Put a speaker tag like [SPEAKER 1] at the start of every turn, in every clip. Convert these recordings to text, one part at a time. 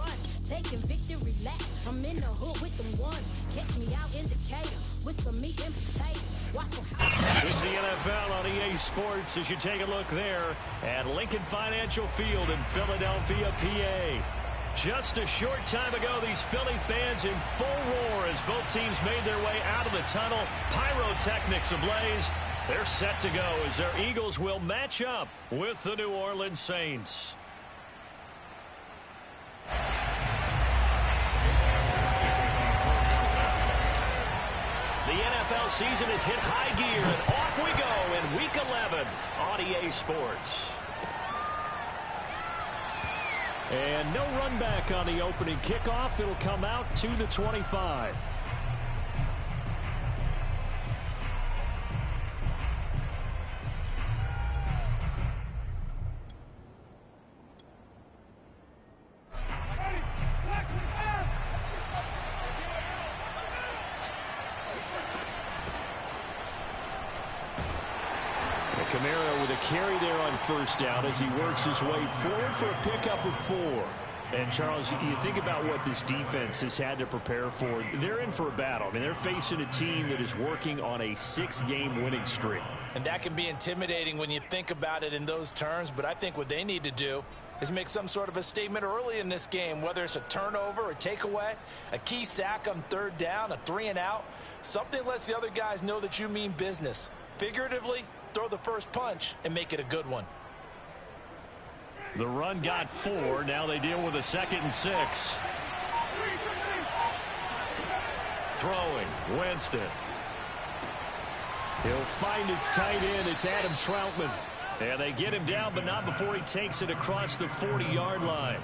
[SPEAKER 1] run, taking victory laps. I'm in the hood with them ones. Catch me out in Decatur with some meat and potatoes.
[SPEAKER 2] It's the NFL on EA Sports as you take a look there at Lincoln Financial Field in Philadelphia, PA. Just a short time ago, these Philly fans in full roar as both teams made their way out of the tunnel. Pyrotechnics ablaze. They're set to go as their Eagles will match up with the New Orleans Saints. The NFL season has hit high gear, and off we go in Week 11 on EA Sports. And no run back on the opening kickoff. It'll come out to the 25. Kamara with a carry there on first down as he works his way forward for a pickup of 4. And, Charles, you think about what this defense has had to prepare for. They're in for a battle. I mean, they're facing a team that is working on a 6-game winning streak.
[SPEAKER 3] And that can be intimidating when you think about it in those terms. But I think what they need to do is make some sort of a statement early in this game, whether it's a turnover, a takeaway, a key sack on third down, a 3-and-out. Something lets the other guys know that you mean business. Figuratively, throw the first punch and make it a good one.
[SPEAKER 2] The run got 4. Now they deal with a 2nd and 6. Throwing, Winston. He'll find its tight end. It's Adam Troutman. And they get him down, but not before he takes it across the 40-yard line.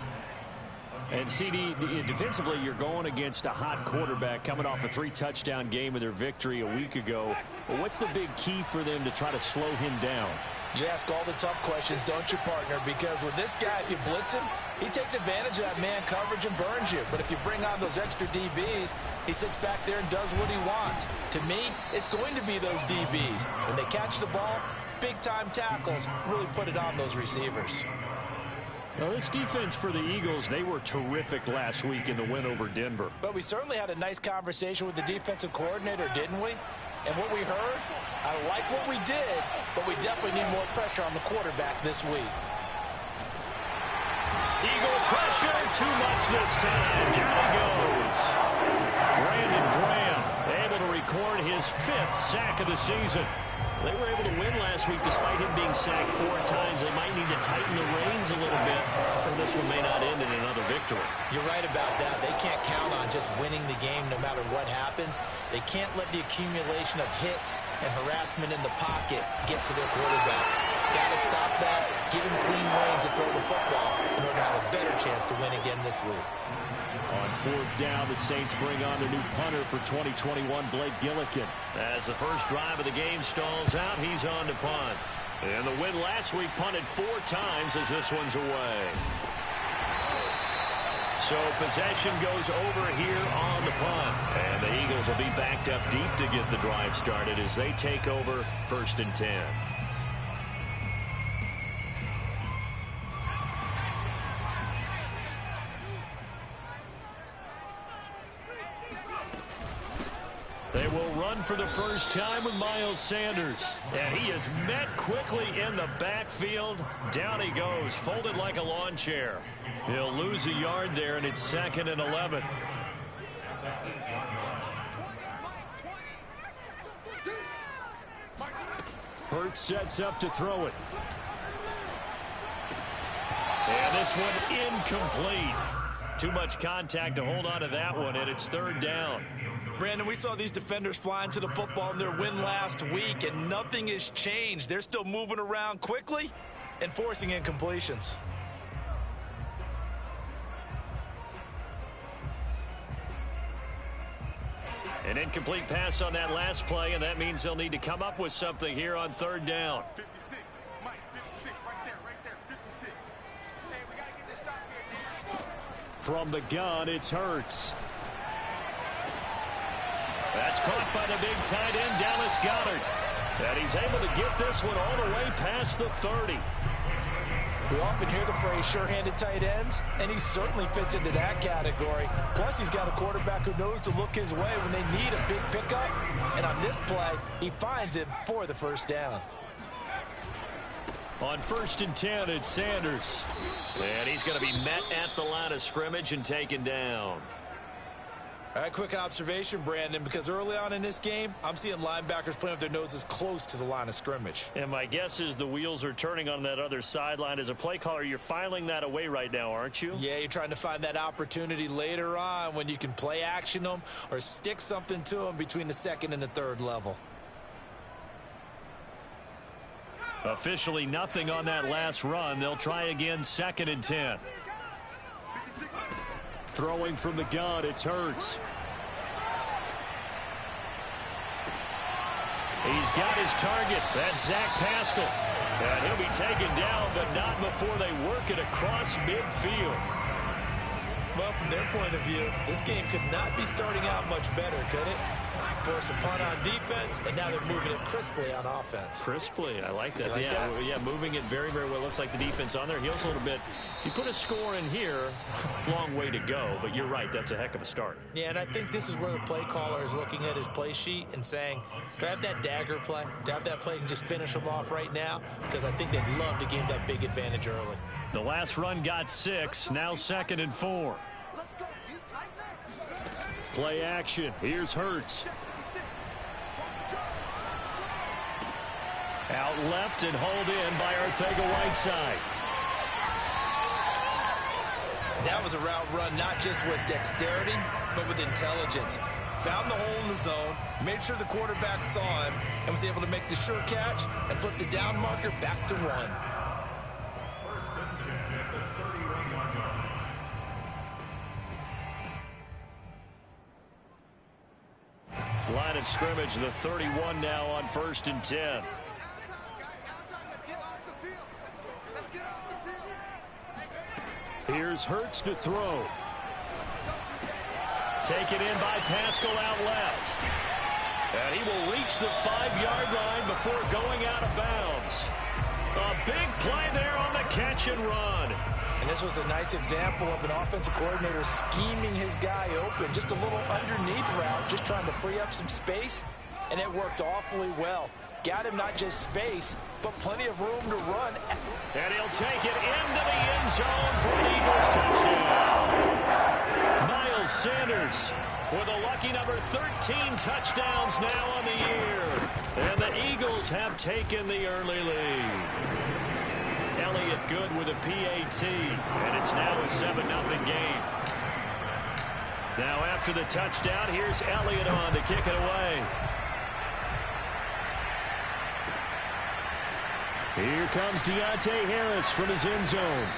[SPEAKER 2] And, CD, defensively, you're going against a hot quarterback coming off a 3-touchdown game in their victory a week ago. But what's the big key for them to try to slow him down?
[SPEAKER 3] You ask all the tough questions, don't you, partner? Because with this guy, if you blitz him, he takes advantage of that man coverage and burns you. But if you bring on those extra DBs, he sits back there and does what he wants. To me, it's going to be those DBs. When they catch the ball, big-time tackles really put it on those receivers.
[SPEAKER 2] Well, this defense for the Eagles, they were terrific last week in the win over Denver.
[SPEAKER 3] But we certainly had a nice conversation with the defensive coordinator, didn't we? And what we heard, I like what we did, but we definitely need more pressure on the quarterback this week.
[SPEAKER 2] Eagle pressure, too much this time. Down he goes. Brandon Graham able to record his 5th sack of the season. They were able to win last week despite him being sacked 4 times. They might need to tighten the reins a little bit, or this one may not end in another victory.
[SPEAKER 3] You're right about that. They can't count on just winning the game no matter what happens. They can't let the accumulation of hits and harassment in the pocket get to their quarterback. Got to stop that, give him clean reins to throw the football in order to have a better chance to win again this week.
[SPEAKER 2] On 4th down, the Saints bring on their new punter for 2021, Blake Gillikin. As the first drive of the game stalls out, he's on to punt. And the win last week punted 4 times as this one's away. So possession goes over here on the punt. And the Eagles will be backed up deep to get the drive started as they take over 1st and 10. They will run for the first time with Miles Sanders. And he is met quickly in the backfield. Down he goes, folded like a lawn chair. He'll lose a yard there, and it's 2nd and 11. Hurts sets up to throw it. And this one incomplete. Too much contact to hold on to that one, and it's 3rd down.
[SPEAKER 3] Brandon, we saw these defenders flying to the football in their win last week, and nothing has changed. They're still moving around quickly and forcing incompletions.
[SPEAKER 2] An incomplete pass on that last play, and that means they'll need to come up with something here on 3rd down.
[SPEAKER 4] 56, Mike, 56, right there, 56. Hey, we got to get this stop here.
[SPEAKER 2] From the gun, it's Hurts. That's caught by the big tight end, Dallas Goedert. And he's able to get this one all the way past the 30.
[SPEAKER 3] We often hear the phrase sure-handed tight ends, and he certainly fits into that category. Plus, he's got a quarterback who knows to look his way when they need a big pickup. And on this play, he finds him for the first down.
[SPEAKER 2] On 1st and 10, it's Sanders. And he's going to be met at the line of scrimmage and taken down.
[SPEAKER 3] All right, quick observation, Brandon, because early on in this game, I'm seeing linebackers playing with their noses close to the line of scrimmage.
[SPEAKER 2] And my guess is the wheels are turning on that other sideline. As a play caller, you're filing that away right now, aren't you?
[SPEAKER 3] Yeah, you're trying to find that opportunity later on when you can play action them or stick something to them between the 2nd and the 3rd level.
[SPEAKER 2] Officially nothing on that last run. They'll try again, 2nd and 10. Throwing from the gun, it's Hurts. He's got his target. That's Zach Pascal. And he'll be taken down, but not before they work it across midfield.
[SPEAKER 3] Well, from their point of view, this game could not be starting out much better, could it? Force a punt on defense, and now they're moving it crisply on offense.
[SPEAKER 2] Crisply, I like that.
[SPEAKER 3] You like that?
[SPEAKER 2] Yeah, moving it very, very well. Looks like the defense on their heels a little bit. If you put a score in here, long way to go, but you're right, that's a heck of a start.
[SPEAKER 3] Yeah, and I think this is where the play caller is looking at his play sheet and saying, do I have that dagger play? Do I have that play and just finish them off right now? Because I think they'd love to gain that big advantage early.
[SPEAKER 2] The last run got 6, now 2nd and 4. Play action, here's Hurts. Out left and hauled in by Arcega-Whiteside.
[SPEAKER 3] That was a route run not just with dexterity, but with intelligence. Found the hole in the zone, made sure the quarterback saw him, and was able to make the sure catch and flip the down marker back to 1.
[SPEAKER 2] Line of scrimmage, the 31 now on 1st and 10. Here's Hurts to throw. Taken in by Pascal out left. And he will reach the 5-yard line before going out of bounds. A big play there on the catch and run.
[SPEAKER 3] And this was a nice example of an offensive coordinator scheming his guy open. Just a little underneath route, just trying to free up some space. And it worked awfully well. Got him not just space, but plenty of room to run.
[SPEAKER 2] And he'll take it into the end zone for an Eagles touchdown. Miles Sanders with a lucky number 13 touchdowns now on the year. And the Eagles have taken the early lead. Elliott good with a PAT. And it's now a 7-0 game. Now after the touchdown, here's Elliott on to kick it away. Here comes Deontay Harris from his end zone.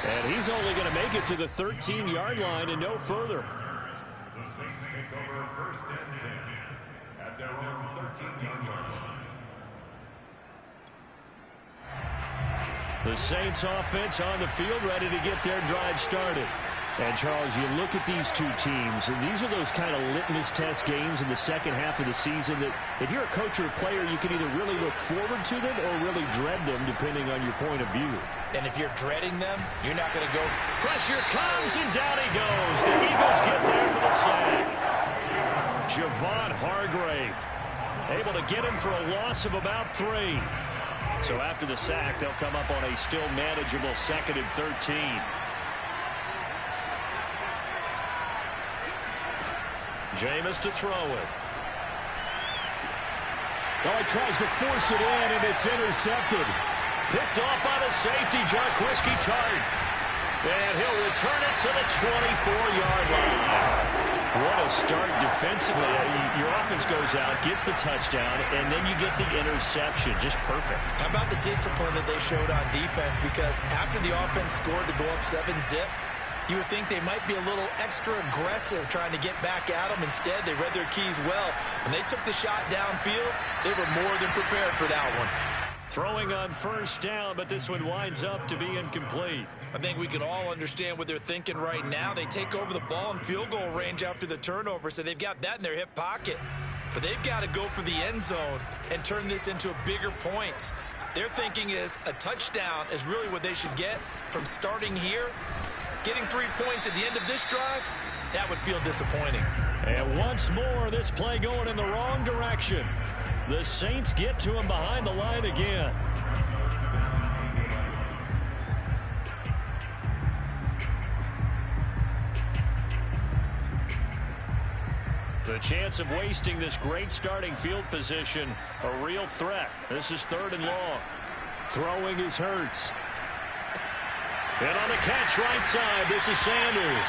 [SPEAKER 2] And he's only going to make it to the 13-yard line and no further.
[SPEAKER 5] The Saints take over 1st and 10 at their own 13-yard line.
[SPEAKER 2] The Saints offense on the field ready to get their drive started. And, Charles, you look at these two teams, and these are those kind of litmus test games in the second half of the season that if you're a coach or a player, you can either really look forward to them or really dread them, depending on your point of view.
[SPEAKER 3] And if you're dreading them, you're not going to go.
[SPEAKER 2] Pressure comes, and down he goes. The Eagles get there for the sack. Javon Hargrave able to get him for a loss of about 3. So after the sack, they'll come up on a still manageable 2nd and 13. Jameis to throw it. Oh, he tries to force it in, and it's intercepted. Picked off by the safety, Jarquiski Tart. And he'll return it to the 24-yard line. What a start defensively. Your offense goes out, gets the touchdown, and then you get the interception. Just perfect.
[SPEAKER 3] How about the discipline that they showed on defense? Because after the offense scored to go up 7-zip, you would think they might be a little extra aggressive trying to get back at them. Instead, they read their keys well. When they took the shot downfield, they were more than prepared for that one.
[SPEAKER 2] Throwing on 1st down, but this one winds up to be incomplete.
[SPEAKER 3] I think we can all understand what they're thinking right now. They take over the ball in field goal range after the turnover, so they've got that in their hip pocket. But they've got to go for the end zone and turn this into a bigger points. Their thinking is a touchdown is really what they should get from starting here. Getting 3 points at the end of this drive, that would feel disappointing.
[SPEAKER 2] And once more, this play going in the wrong direction. The Saints get to him behind the line again. The chance of wasting this great starting field position, a real threat. This is 3rd and long. Throwing is Hurts. And on the catch right side, this is Sanders.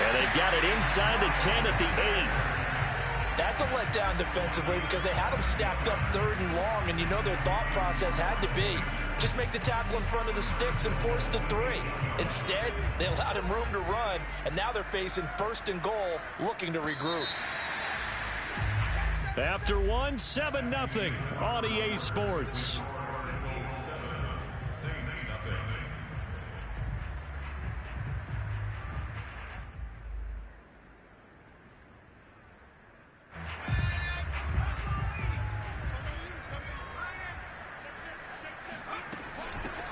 [SPEAKER 2] And they've got it inside the 10 at the 8.
[SPEAKER 3] That's a letdown defensively because they had them stacked up 3rd and long, and you know their thought process had to be just make the tackle in front of the sticks and force the 3. Instead, they allowed him room to run, and now they're facing 1st and goal, looking to regroup.
[SPEAKER 2] After 1, 7-0 on EA Sports.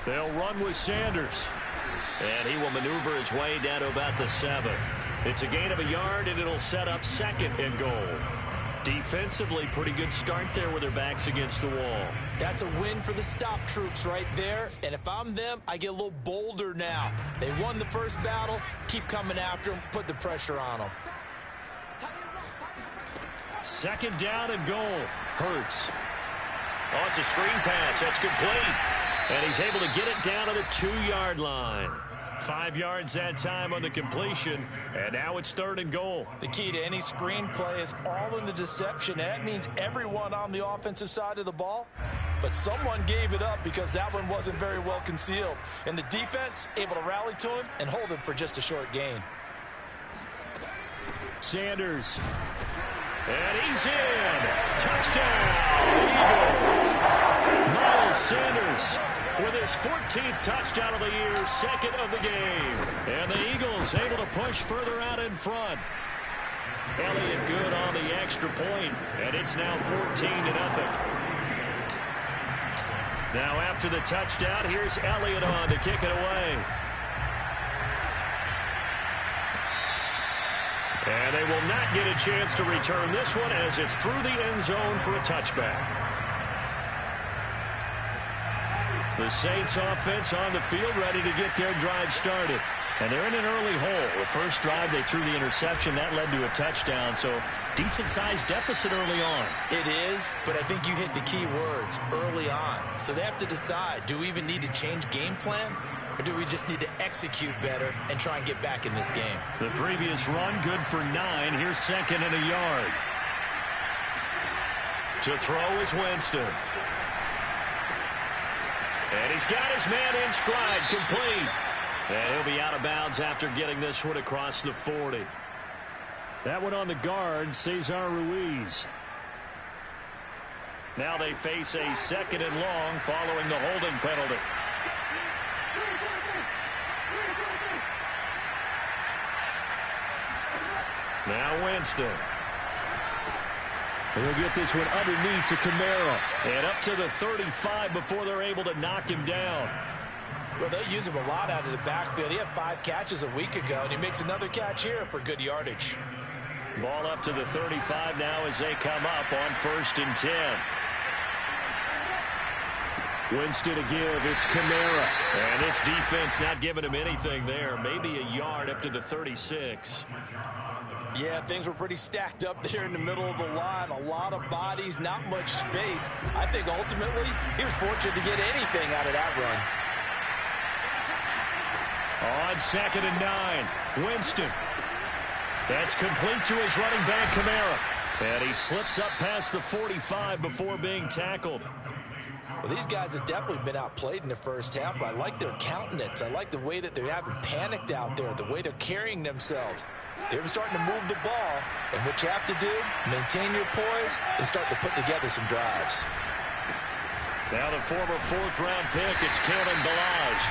[SPEAKER 2] They'll run with Sanders. And he will maneuver his way down to about the 7. It's a gain of a yard, and it'll set up 2nd and goal. Defensively, pretty good start there with their backs against the wall.
[SPEAKER 3] That's a win for the stop troops right there. And if I'm them, I get a little bolder now. They won the first battle. Keep coming after them. Put the pressure on them.
[SPEAKER 2] 2nd down and goal. Hurts. Oh, it's a screen pass. That's complete. And he's able to get it down to the 2-yard line. 5 yards that time on the completion, and now it's 3rd and goal.
[SPEAKER 3] The key to any screen play is all in the deception. That means everyone on the offensive side of the ball, but someone gave it up because that one wasn't very well concealed. And the defense able to rally to him and hold him for just a short gain.
[SPEAKER 2] Sanders. And he's in. Touchdown, Eagles. Miles Sanders with his 14th touchdown of the year, 2nd of the game. And the Eagles able to push further out in front. Elliott good on the extra point, and it's now 14-0. Now after the touchdown, here's Elliott on to kick it away. And they will not get a chance to return this one as it's through the end zone for a touchback. The Saints offense on the field ready to get their drive started. And they're in an early hole. The first drive, they threw the interception. That led to a touchdown. So decent-sized deficit early on.
[SPEAKER 3] It is, but I think you hit the key words, early on. So they have to decide, do we even need to change game plan? Or do we just need to execute better and try and get back in this game?
[SPEAKER 2] The previous run, good for 9. Here's 2nd and a yard. To throw is Winston. And he's got his man in stride, complete. And he'll be out of bounds after getting this one across the 40. That one on the guard, Cesar Ruiz. Now they face a 2nd and long following the holding penalty. Now Winston. He'll get this one underneath to Kamara. And up to the 35 before they're able to knock him down.
[SPEAKER 3] Well, they use him a lot out of the backfield. He had 5 catches a week ago, and he makes another catch here for good yardage.
[SPEAKER 2] Ball up to the 35 now as they come up on 1st and 10. Winston to give. It's Kamara. And this defense not giving him anything there. Maybe a yard up to the 36.
[SPEAKER 3] Yeah, things were pretty stacked up there in the middle of the line. A lot of bodies, not much space. I think ultimately he was fortunate to get anything out of that run.
[SPEAKER 2] On 2nd and 9, Winston. That's complete to his running back, Kamara. And he slips up past the 45 before being tackled.
[SPEAKER 3] Well, these guys have definitely been outplayed in the first half, but I like their countenance. I like the way that they haven't panicked out there, the way they're carrying themselves. They're starting to move the ball, and what you have to do, maintain your poise and start to put together some drives.
[SPEAKER 2] Now the former 4th-round pick, it's Kalen Ballage.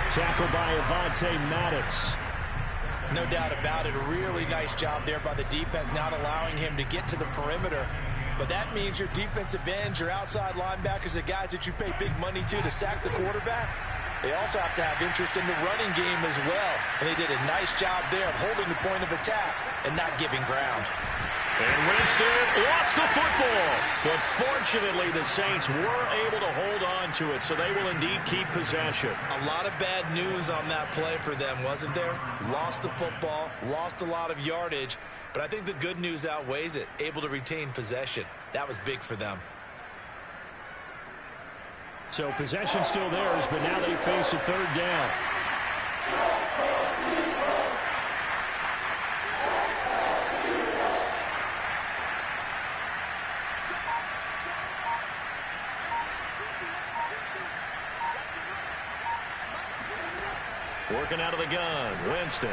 [SPEAKER 2] Tackled by Avonte Maddox.
[SPEAKER 3] No doubt about it. A really nice job there by the defense, not allowing him to get to the perimeter. But that means your defensive ends, your outside linebackers, the guys that you pay big money to sack the quarterback, they also have to have interest in the running game as well. And they did a nice job there of holding the point of attack and not giving ground.
[SPEAKER 2] And Winston lost the football. But fortunately, the Saints were able to hold on to it, so they will indeed keep possession.
[SPEAKER 3] A lot of bad news on that play for them, wasn't there? Lost the football, lost a lot of yardage, but I think the good news outweighs it. Able to retain possession. That was big for them.
[SPEAKER 2] So possession still theirs, but now they face a third down. Working out of the gun, Winston.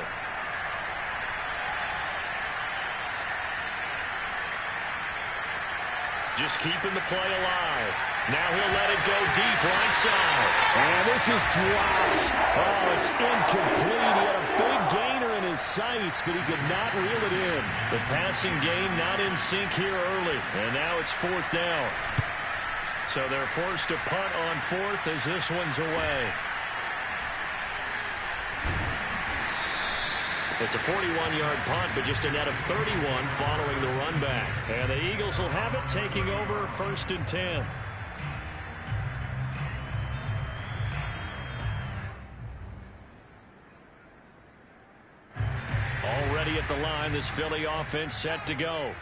[SPEAKER 2] Just keeping the play alive. Now he'll let it go deep right side. And this is dropped. Oh, it's incomplete. He had a big gainer in his sights, but he could not reel it in. The passing game not in sync here early. And now it's fourth down. So they're forced to punt on fourth as this one's away. It's a 41-yard punt, but just a net of 31 following the run back. And the Eagles will have it, taking over first and 10. Already at the line, this Philly offense set to go.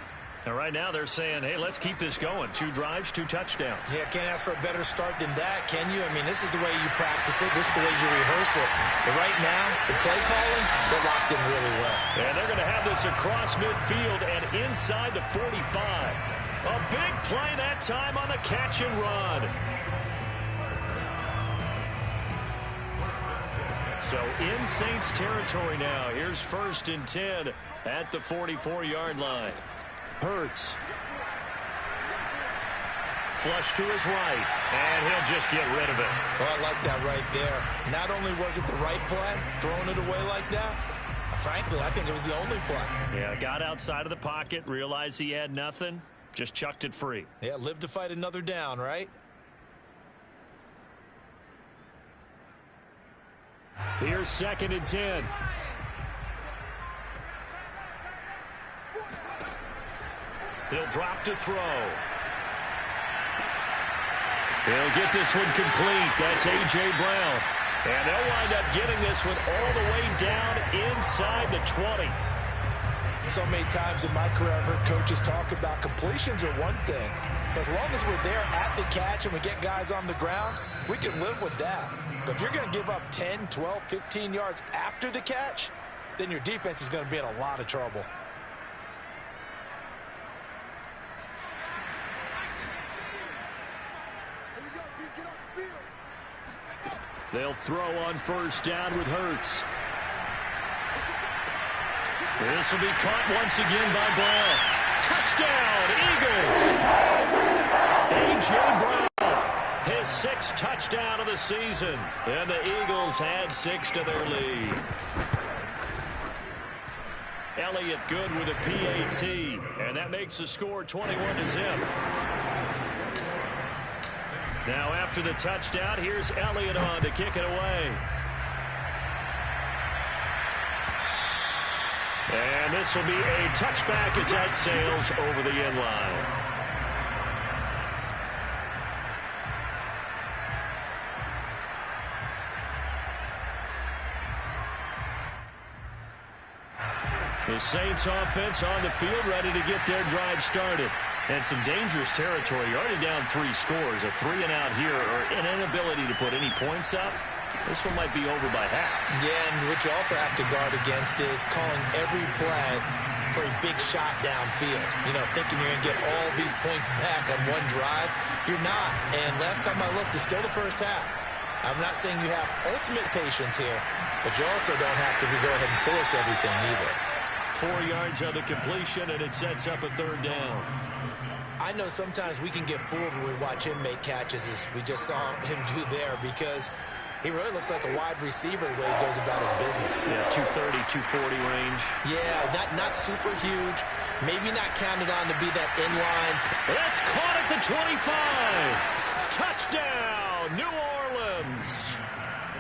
[SPEAKER 2] And right now they're saying, hey, let's keep this going. 2 drives, 2 touchdowns.
[SPEAKER 3] Yeah, can't ask for a better start than that, can you? I mean, this is the way you practice it. This is the way you rehearse it. But right now, the play calling, they're locked in really well.
[SPEAKER 2] And they're going to have this across midfield and inside the 45. A big play that time on the catch and run. So in Saints territory now. Here's first and 10 at the 44-yard line. Hurts. Flush to his right, and he'll just get rid of it.
[SPEAKER 3] Oh, I like that right there. Not only was it the right play, throwing it away like that, frankly, I think it was the only play.
[SPEAKER 2] Yeah, got outside of the pocket, realized he had nothing, just chucked it free.
[SPEAKER 3] Yeah, live to fight another down, right?
[SPEAKER 2] Here's second and 10. He'll drop to throw. He'll get this one complete. That's A.J. Brown. And they'll wind up getting this one all the way down inside the 20.
[SPEAKER 3] So many times in my career, I've heard coaches talk about completions are one thing. But as long as we're there at the catch and we get guys on the ground, we can live with that. But if you're going to give up 10, 12, 15 yards after the catch, then your defense is going to be in a lot of trouble.
[SPEAKER 2] They'll throw on first down with Hurts. This will be caught once again by Brown. Touchdown, Eagles! A.J. Brown, his 6th touchdown of the season. And the Eagles had 6 to their lead. Elliott good with a PAT. And that makes the score 21-0. Now after the touchdown, here's Elliott on to kick it away. And this will be a touchback as that sails over the end line. The Saints offense on the field ready to get their drive started. And some dangerous territory. You're already down 3 scores. A 3-and-out here, or an inability to put any points up. This one might be over by half.
[SPEAKER 3] Yeah, and what you also have to guard against is calling every play for a big shot downfield. You know, thinking you're going to get all these points back on one drive. You're not. And last time I looked, it's still the first half. I'm not saying you have ultimate patience here, but you also don't have to go ahead and force everything either.
[SPEAKER 2] 4 yards on the completion, and it sets up a third down.
[SPEAKER 3] I know sometimes we can get fooled when we watch him make catches, as we just saw him do there, because He really looks like a wide receiver the way he goes about his business.
[SPEAKER 2] Yeah, 230, 240 range.
[SPEAKER 3] Yeah, not super huge. Maybe not counted on to be that inline.
[SPEAKER 2] That's caught at the 25. Touchdown, New Orleans.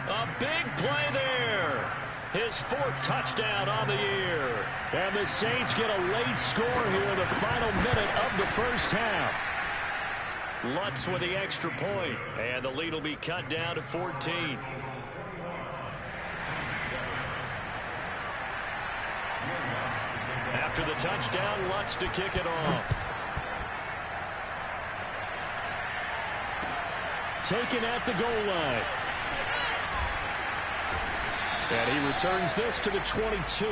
[SPEAKER 2] A big play there. His 4th touchdown on the year. And the Saints get a late score here in the final minute of the first half. Lutz with the extra point, and the lead will be cut down to 14. After the touchdown, Lutz to kick it off. Taken at the goal line. And he returns this to the 22.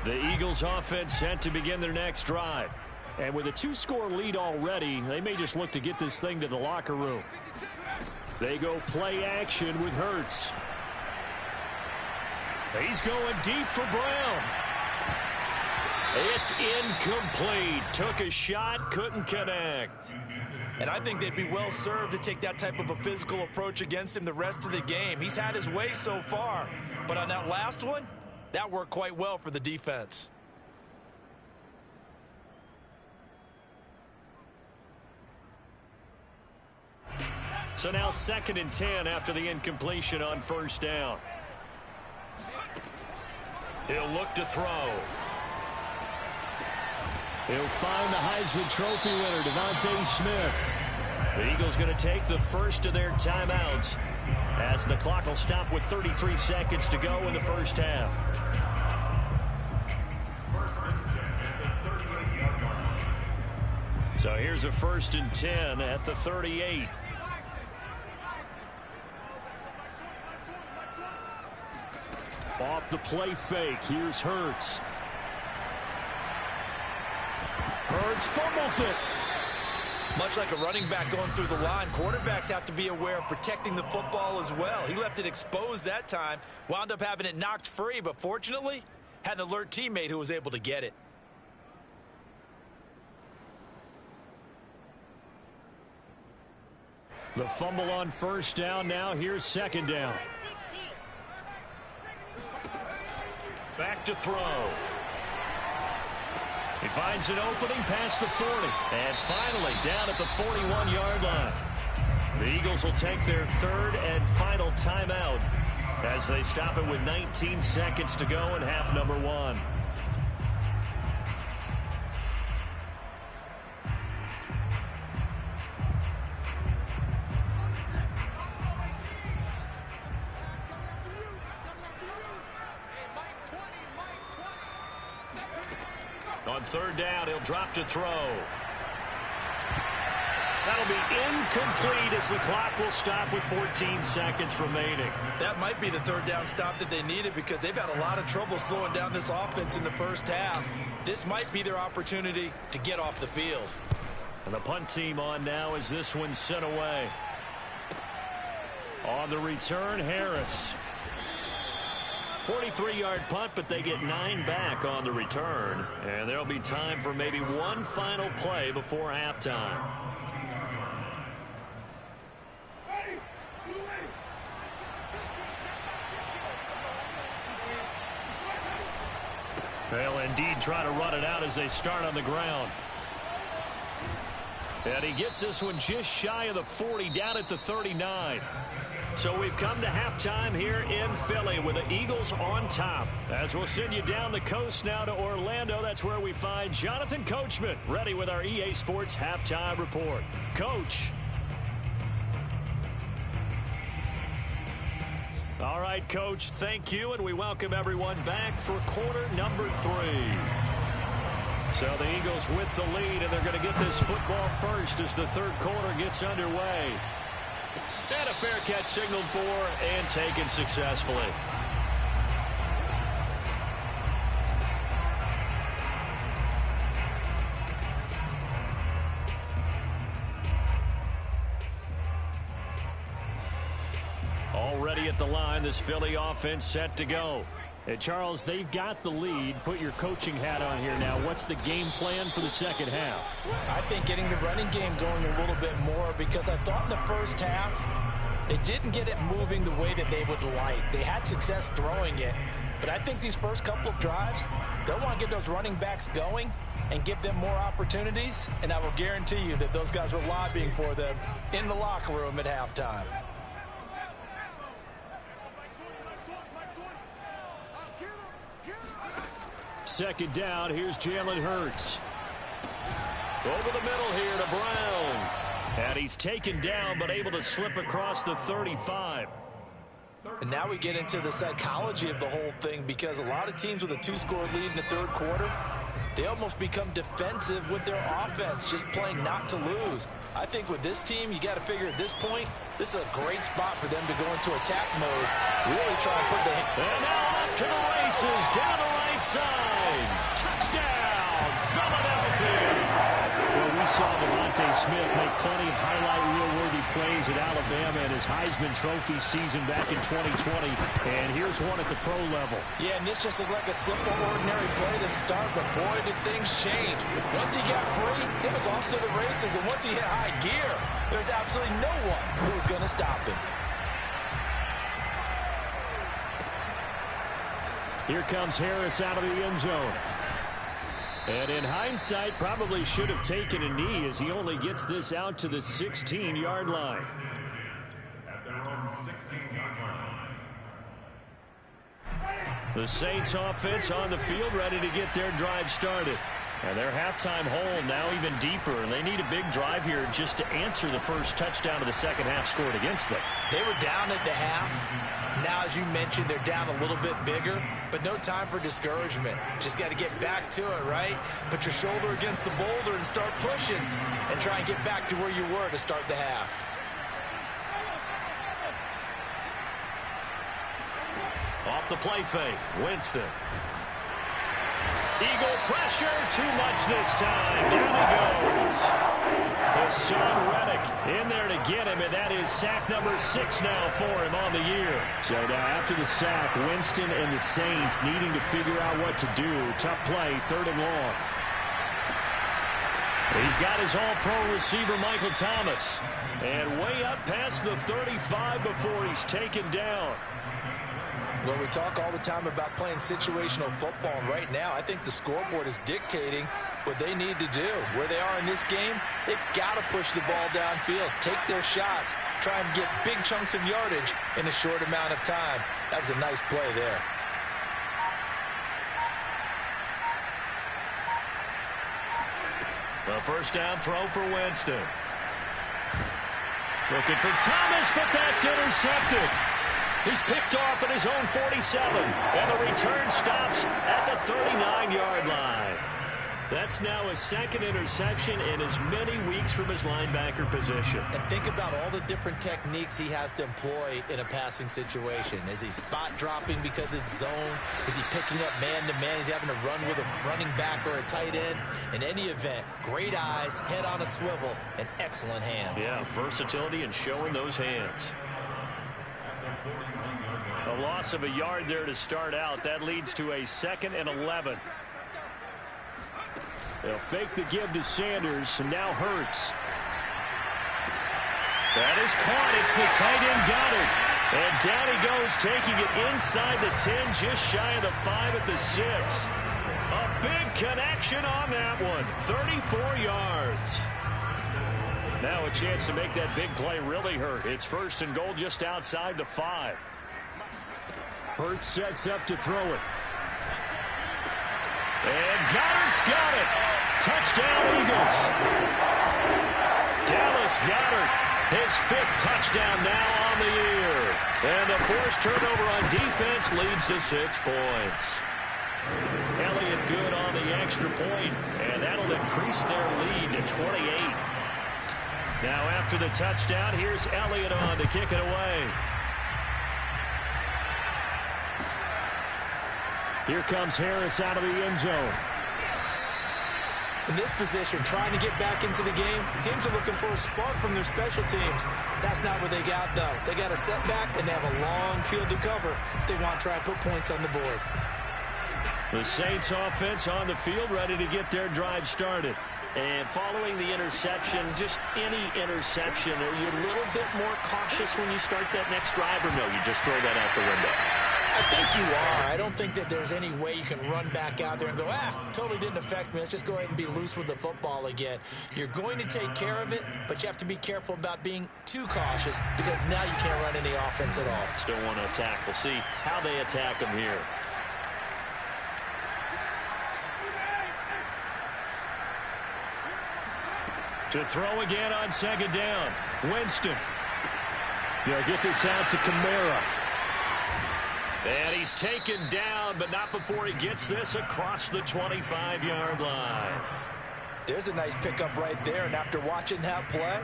[SPEAKER 2] The Eagles offense set to begin their next drive. And with a 2-score lead already, they may just look to get this thing to the locker room. They go play action with Hurts. He's going deep for Brown. It's incomplete. Took a shot, couldn't connect.
[SPEAKER 3] And I think they'd be well served to take that type of a physical approach against him the rest of the game. He's had his way so far. But on that last one, that worked quite well for the defense.
[SPEAKER 2] So now 2nd and 10 after the incompletion on 1st down. He'll look to throw. He'll find the Heisman Trophy winner, Devontae Smith. The Eagles going to take the first of their timeouts as the clock will stop with 33 seconds to go in the first half. So here's a 1st and 10 at the 38. Off the play fake. Here's Hurts. Hurts fumbles it.
[SPEAKER 3] Much like a running back going through the line, quarterbacks have to be aware of protecting the football as well. He left it exposed that time, wound up having it knocked free, but fortunately, had an alert teammate who was able to get it.
[SPEAKER 2] The fumble on 1st down. Now here's 2nd down. Back to throw. He finds an opening past the 40. And finally down at the 41-yard line. The Eagles will take their 3rd and final timeout as they stop it with 19 seconds to go in half number 1. On 3rd down, he'll drop to throw. That'll be incomplete as the clock will stop with 14 seconds remaining.
[SPEAKER 3] That might be the 3rd down stop that they needed because they've had a lot of trouble slowing down this offense in the first half. This might be their opportunity to get off the field.
[SPEAKER 2] And the punt team on now as this one's sent away. On the return, Harris. 43-yard punt, but they get 9 back on the return. And there'll be time for maybe one final play before halftime. They'll indeed try to run it out as they start on the ground. And he gets this one just shy of the 40, down at the 39. So we've come to halftime here in Philly with the Eagles on top. As we'll send you down the coast now to Orlando, that's where we find Jonathan Coachman ready with our EA Sports Halftime Report. Coach. All right, Coach, thank you, and we welcome everyone back for quarter number 3. So the Eagles with the lead, and they're going to get this football first as the third quarter gets underway. And a fair catch signaled for and taken successfully. Already at the line, this Philly offense set to go. And Charles, they've got the lead. Put your coaching hat on here now. What's the game plan for the second half?
[SPEAKER 3] I think getting the running game going a little bit more, because I thought in the first half they didn't get it moving the way that they would like. They had success throwing it, but I think these first couple of drives, they'll want to get those running backs going and give them more opportunities, and I will guarantee you that those guys were lobbying for them in the locker room at halftime.
[SPEAKER 2] Second down, here's Jalen Hurts. Over the middle here to Brown. And he's taken down, but able to slip across the 35.
[SPEAKER 3] And now we get into the psychology of the whole thing, because a lot of teams with a 2-score lead in the third quarter, they almost become defensive with their offense, just playing not to lose. I think with this team, you got to figure at this point, this is a great spot for them to go into attack mode. Really try and put the...
[SPEAKER 2] And now off to the races, down the right side. Touchdown, Philadelphia. Well, we saw Devontae Smith make plenty of highlight reel-worthy plays at Alabama in his Heisman Trophy season back in 2020. And here's one at the pro level.
[SPEAKER 3] Yeah, and this just looked like a simple, ordinary play to start, but boy, did things change. Once he got free, it was off to the races, and once he hit high gear, there's absolutely no one who was going to stop him.
[SPEAKER 2] Here comes Harris out of the end zone. And in hindsight, probably should have taken a knee, as he only gets this out to the 16-yard line.
[SPEAKER 5] At their own 16-yard line.
[SPEAKER 2] The Saints offense on the field, ready to get their drive started. And their halftime hole now even deeper, and they need a big drive here just to answer the first touchdown of the second half scored against them.
[SPEAKER 3] They were down at the half. Now, as you mentioned, they're down a little bit bigger, but no time for discouragement. Just got to get back to it, right? Put your shoulder against the boulder and start pushing, and try and get back to where you were to start the half.
[SPEAKER 2] Off the play fake, Winston. Eagle pressure, too much this time. Down he goes. Hassan Reddick in there to get him, and that is sack number 6 now for him on the year. So now after the sack, Winston and the Saints needing to figure out what to do. Tough play, 3rd and long. He's got his all-pro receiver, Michael Thomas. And way up past the 35 before he's taken down.
[SPEAKER 3] Well, we talk all the time about playing situational football, and right now I think the scoreboard is dictating what they need to do. Where they are in this game, they've got to push the ball downfield, take their shots, try and get big chunks of yardage in a short amount of time. That was a nice play there.
[SPEAKER 2] The first down throw for Winston. Looking for Thomas, but that's intercepted. He's picked off at his own 47, and the return stops at the 39-yard line. That's now his second interception in as many weeks from his linebacker position.
[SPEAKER 3] And think about all the different techniques he has to employ in a passing situation. Is he spot dropping because it's zone? Is he picking up man-to-man? Is he having to run with a running back or a tight end? In any event, great eyes, head on a swivel, and excellent hands.
[SPEAKER 2] Yeah, versatility and showing those hands. A loss of a yard there to start out. That leads to a 2nd and 11. They'll fake the give to Sanders, and now Hurts. That is caught. It's the tight end Goddard. And down he goes, taking it inside the 10, just shy of the 5 at the 6. A big connection on that one. 34 yards. Now a chance to make that big play really hurt. It's 1st and goal just outside the 5. Hurts sets up to throw it. And Goddard's got it. Touchdown, Eagles. Dallas Goedert, his 5th touchdown now on the year. And the forced turnover on defense leads to 6 points. Elliott good on the extra point, and that'll increase their lead to 28. Now after the touchdown, here's Elliott on to kick it away. Here comes Harris out of the end zone.
[SPEAKER 3] In this position, trying to get back into the game, teams are looking for a spark from their special teams. That's not what they got, though. They got a setback, and they have a long field to cover if they want to try and put points on the board.
[SPEAKER 2] The Saints offense on the field, ready to get their drive started. And following the interception, just any interception, are you a little bit more cautious when you start that next drive, or no, you just throw that out the window?
[SPEAKER 3] I think you are. I don't think that there's any way you can run back out there and go, totally didn't affect me. Let's just go ahead and be loose with the football again. You're going to take care of it, but you have to be careful about being too cautious because now you can't run any offense at all.
[SPEAKER 2] Still want to attack. We'll see how they attack them here. To throw again on second down. Winston. They'll get this out to Kamara. And he's taken down, but not before he gets this across the 25-yard line.
[SPEAKER 3] There's a nice pickup right there, and after watching that play,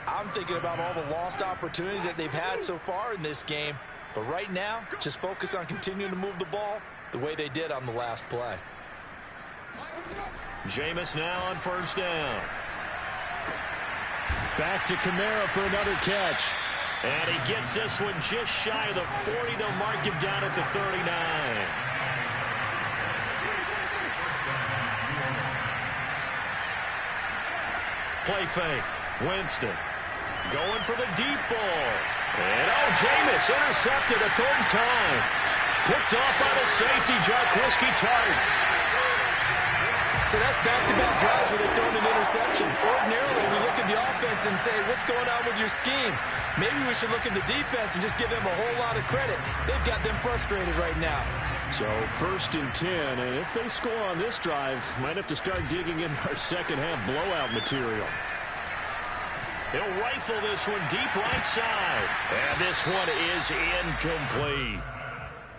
[SPEAKER 3] I'm thinking about all the lost opportunities that they've had so far in this game. But right now, just focus on continuing to move the ball the way they did on the last play.
[SPEAKER 2] Jameis now on first down. Back to Kamara for another catch. And he gets this one just shy of the 40. They'll mark him down at the 39. Play fake. Winston going for the deep ball. And Jameis intercepted a third time. Picked off by the safety, Jarquiski Tart.
[SPEAKER 3] So that's back-to-back drives where they're throwing an interception. Ordinarily, we look at the offense and say, what's going on with your scheme? Maybe we should look at the defense and just give them a whole lot of credit. They've got them frustrated right now.
[SPEAKER 2] So 1st and 10, and if they score on this drive, might have to start digging in our second-half blowout material. They'll rifle this one deep right side. And this one is incomplete.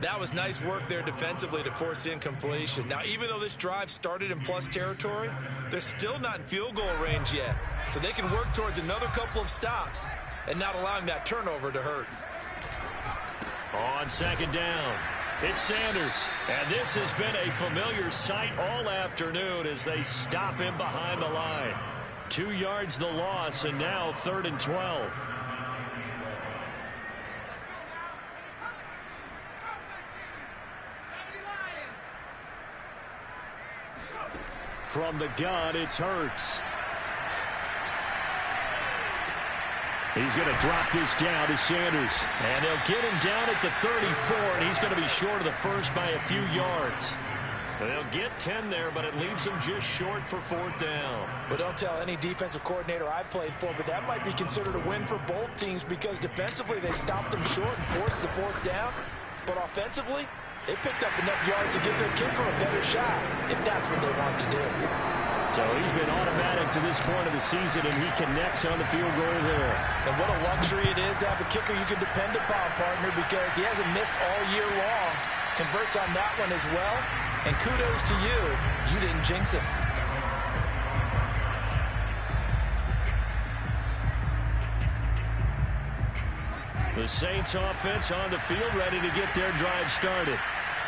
[SPEAKER 3] That was nice work there defensively to force incompletion. Now, even though this drive started in plus territory, they're still not in field goal range yet. So they can work towards another couple of stops and not allowing that turnover to hurt.
[SPEAKER 2] On second down, it's Sanders. And this has been a familiar sight all afternoon as they stop him behind the line. 2 yards the loss, and now 3rd and 12. From the gun, it's Hurts. He's going to drop this down to Sanders. And they'll get him down at the 34, and he's going to be short of the first by a few yards. They'll get 10 there, but it leaves them just short for 4th down.
[SPEAKER 3] Well, don't tell any defensive coordinator I played for, but that might be considered a win for both teams because defensively they stopped them short and forced the 4th down. But offensively, they picked up enough yards to give their kicker a better shot, if that's what they want to do.
[SPEAKER 2] So he's been automatic to this point of the season, and he connects on the field goal there.
[SPEAKER 3] And what a luxury it is to have a kicker you can depend upon, partner, because he hasn't missed all year long. Converts on that one as well. And kudos to you. You didn't jinx it.
[SPEAKER 2] The Saints offense on the field ready to get their drive started.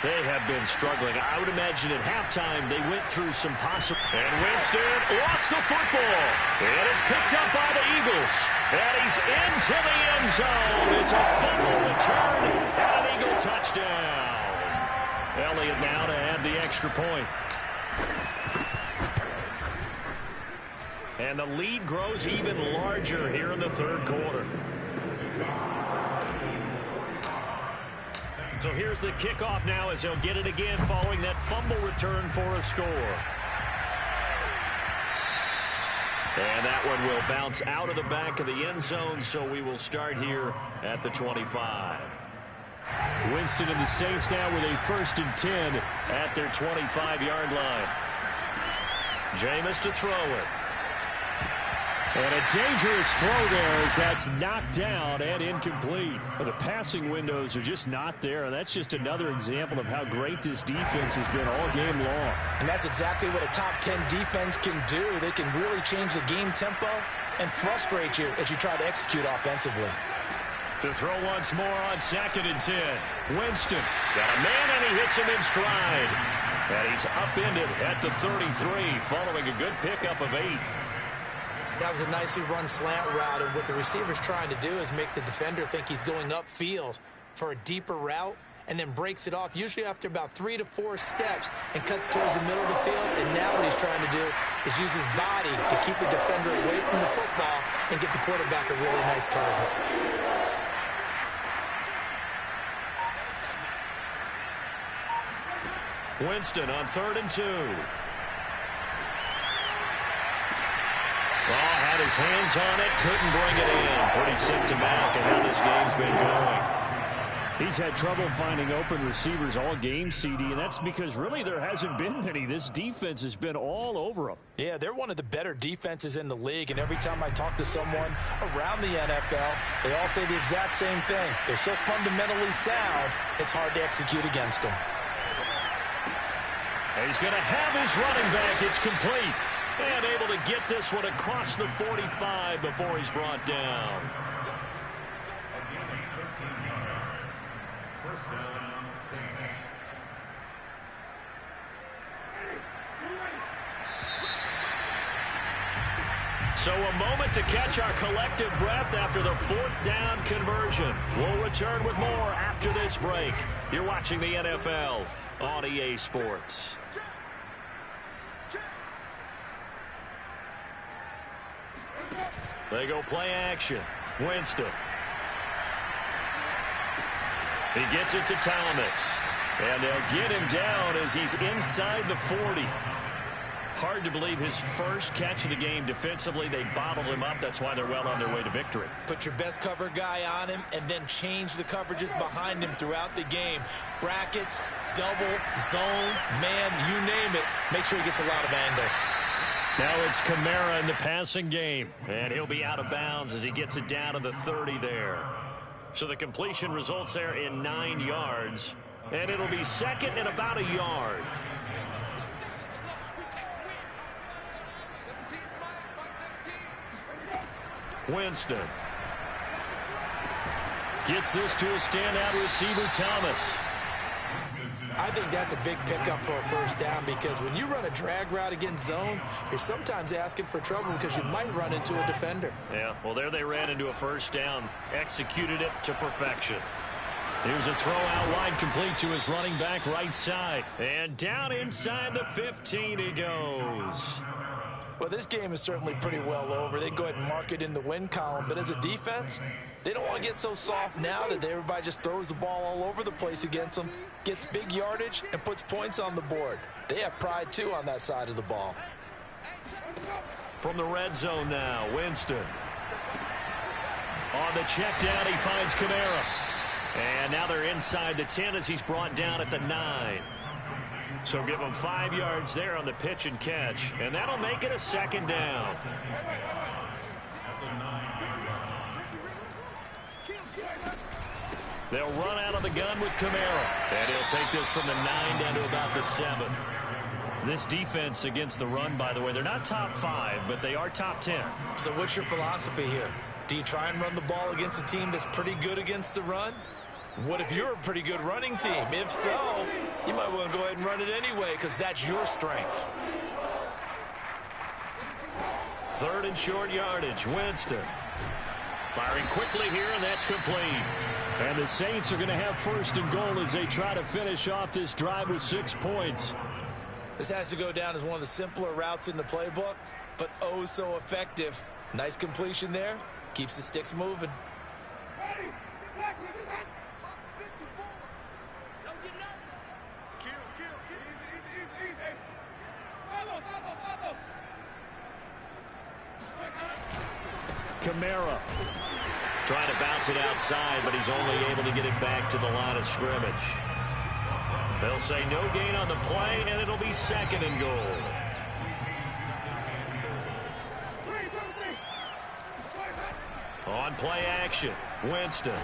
[SPEAKER 2] They have been struggling. I would imagine at halftime they went through some possible. And Winston lost the football. It is picked up by the Eagles. And he's into the end zone. It's a fumble return and an Eagle touchdown. Elliott now to add the extra point. And the lead grows even larger here in the 3rd quarter. So here's the kickoff now as they'll get it again following that fumble return for a score. And that one will bounce out of the back of the end zone, so we will start here at the 25. Winston and the Saints now with a 1st and 10 at their 25-yard line. Jameis to throw it. And a dangerous throw there as that's knocked down and incomplete. But the passing windows are just not there. And that's just another example of how great this defense has been all game long.
[SPEAKER 3] And that's exactly what a top 10 defense can do. They can really change the game tempo and frustrate you as you try to execute offensively.
[SPEAKER 2] To throw once more on 2nd and 10. Winston got a man and he hits him in stride. And he's upended at the 33 following a good pickup of 8.
[SPEAKER 3] That was a nicely run slant route, and what the receiver's trying to do is make the defender think he's going upfield for a deeper route, and then breaks it off, usually after about 3 to 4 steps, and cuts towards the middle of the field. And now what he's trying to do is use his body to keep the defender away from the football and get the quarterback a really nice target.
[SPEAKER 2] Winston on 3rd and 2. Had his hands on it, couldn't bring it in. Pretty symptomatic of how this game's been going.
[SPEAKER 6] He's had trouble finding open receivers all game, CD, and that's because really there hasn't been many. This defense has been all over him.
[SPEAKER 3] Yeah, they're one of the better defenses in the league, and every time I talk to someone around the NFL, they all say the exact same thing. They're so fundamentally sound, it's hard to execute against them.
[SPEAKER 2] He's going to have his running back. It's complete. And able to get this one across the 45 before he's brought down.
[SPEAKER 5] First down, Saints.
[SPEAKER 2] So a moment to catch our collective breath after the 4th down conversion. We'll return with more after this break. You're watching the NFL on EA Sports. They go play action. Winston. He gets it to Thomas. And they'll get him down as he's inside the 40. Hard to believe his first catch of the game defensively. They bottled him up. That's why they're well on their way to victory.
[SPEAKER 3] Put your best cover guy on him and then change the coverages behind him throughout the game. Brackets, double, zone, man, you name it. Make sure he gets a lot of angles.
[SPEAKER 2] Now it's Kamara in the passing game, and he'll be out of bounds as he gets it down to the 30 there. So the completion results there in 9 yards, and it'll be second and about a yard. Winston gets this to a standout receiver, Thomas.
[SPEAKER 3] I think that's a big pickup for a first down, because when you run a drag route against zone, you're sometimes asking for trouble because you might run into a defender.
[SPEAKER 2] Yeah, well, there they ran into a first down, executed it to perfection. Here's a throw out wide, complete to his running back right side. And down inside the 15 he goes.
[SPEAKER 3] Well, this game is certainly pretty well over. They go ahead and mark it in the win column. But as a defense, they don't want to get so soft now that everybody just throws the ball all over the place against them, gets big yardage, and puts points on the board. They have pride, too, on that side of the ball.
[SPEAKER 2] From the red zone now, Winston. On the check down, he finds Kamara. And now they're inside the 10 as he's brought down at the 9. So give him 5 yards there on the pitch and catch. And that'll make it a second down. They'll run out of the gun with Kamara. And he'll take this from the 9 down to about the 7. This defense against the run, by the way, they're not top 5, but they are top 10.
[SPEAKER 3] So what's your philosophy here? Do you try and run the ball against a team that's pretty good against the run? What if you're a pretty good running team? If so, you might want to go ahead and run it anyway, because that's your strength.
[SPEAKER 2] 3rd and short yardage, Winston. Firing quickly here, and that's complete.
[SPEAKER 6] And the Saints are going to have 1st and goal as they try to finish off this drive with 6 points.
[SPEAKER 3] This has to go down as one of the simpler routes in the playbook, but oh so effective. Nice completion there. Keeps the sticks moving.
[SPEAKER 2] Kamara trying to bounce it outside, but he's only able to get it back to the line of scrimmage. They'll say no gain on the play, and it'll be 2nd and goal. On play action, Winston.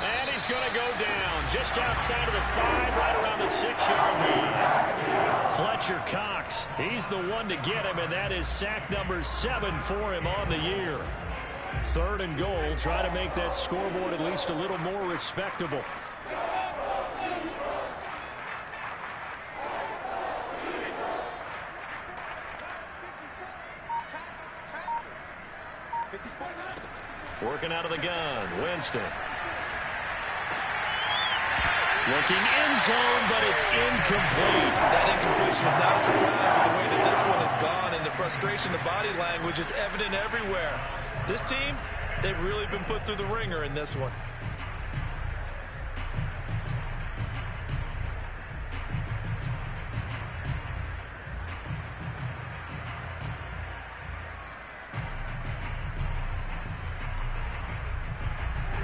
[SPEAKER 2] And he's going to go down just outside of the 5, right around the 6-yard line. Fletcher Cox, he's the one to get him, and that is sack number 7 for him on the year.
[SPEAKER 6] 3rd and goal, try to make that scoreboard at least a little more respectable.
[SPEAKER 2] Working out of the gun, Winston. Looking end zone, but it's incomplete.
[SPEAKER 3] That incompletion is not a surprise with the way that this one has gone, and the frustration, the body language is evident everywhere. This team, they've really been put through the ringer in this one.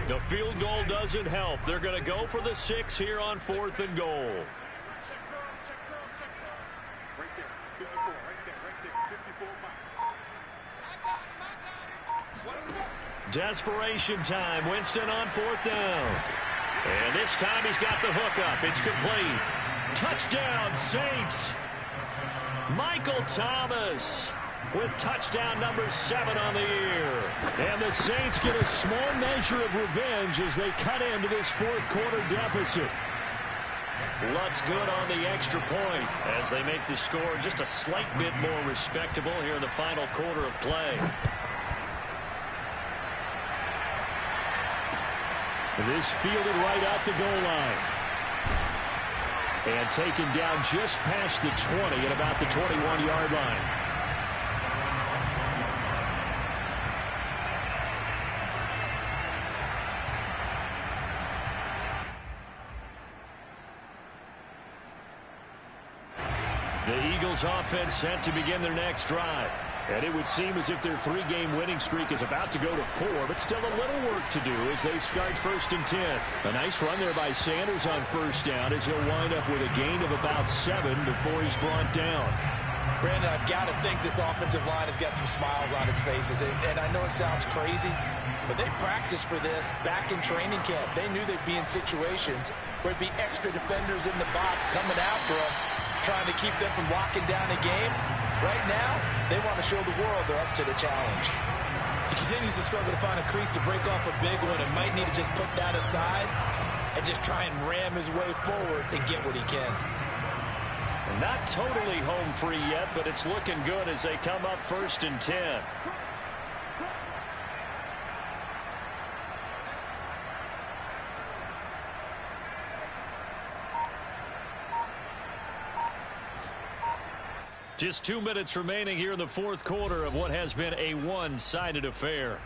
[SPEAKER 2] The field goal doesn't help. They're going to go for the 6 here on 4th and goal.
[SPEAKER 4] Check curls, check curls, check curls. Right there, 54, right there, 54 mile. I got him.
[SPEAKER 2] Desperation time. Winston on 4th down. And this time he's got the hook up. It's complete. Touchdown, Saints. Michael Thomas with touchdown number 7 on the year. And the Saints get a small measure of revenge as they cut into this 4th quarter deficit. Lutz good on the extra point as they make the score just a slight bit more respectable here in the final quarter of play. This fielded right out the goal line. And taken down just past the 20 at about the 21-yard line. The Eagles offense set to begin their next drive. And it would seem as if their 3-game winning streak is about to go to 4, but still a little work to do as they start 1st and 10. A nice run there by Sanders on 1st down as he'll wind up with a gain of about 7 before he's brought down.
[SPEAKER 3] Brandon, I've got to think this offensive line has got some smiles on its faces. And I know it sounds crazy, but they practiced for this back in training camp. They knew they'd be in situations where it'd be extra defenders in the box coming after them, trying to keep them from locking down a game. Right now, they want to show the world they're up to the challenge. He continues to struggle to find a crease to break off a big one and might need to just put that aside and just try and ram his way forward and get what he can.
[SPEAKER 2] Not totally home free yet, but it's looking good as they come up 1st and 10. Just 2 minutes remaining here in the 4th quarter of what has been a one-sided affair.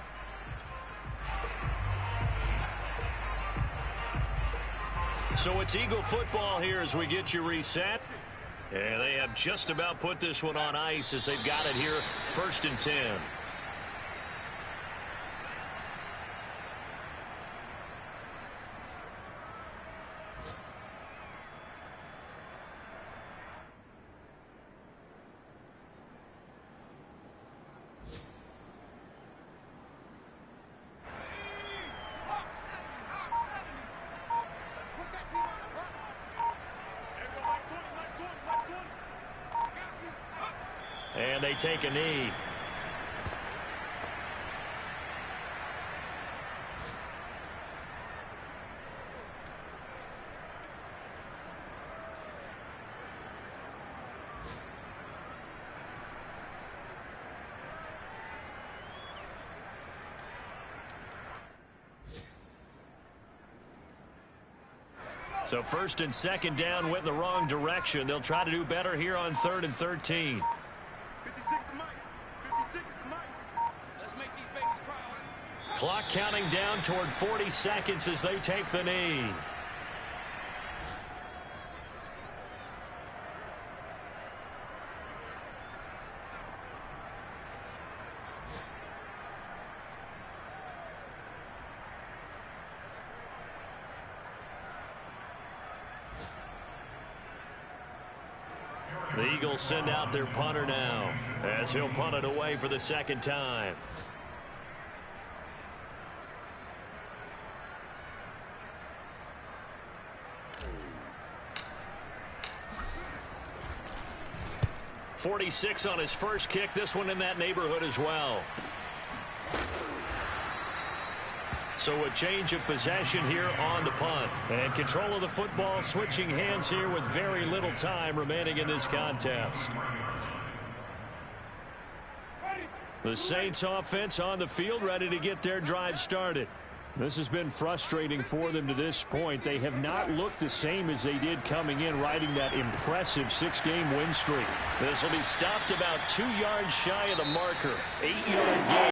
[SPEAKER 2] So it's Eagle football here as we get you reset. And they have just about put this one on ice as they've got it here 1st and 10. And they take a knee. So 1st and 2nd down went in the wrong direction. They'll try to do better here on 3rd and 13.
[SPEAKER 4] 56 to Mike. 56 to Mike. Let's make these babies cry.
[SPEAKER 2] Clock counting down toward 40 seconds as they take the knee. The Eagles send out their punter now as he'll punt it away for the 2nd time. .46 on his first kick. This one in that neighborhood as well. So a change of possession here on the punt. And control of the football switching hands here with very little time remaining in this contest. The Saints offense on the field, ready to get their drive started.
[SPEAKER 6] This has been frustrating for them to this point. They have not looked the same as they did coming in, riding that impressive 6-game win streak.
[SPEAKER 2] This will be stopped about 2 yards shy of the marker. 8-yard gain.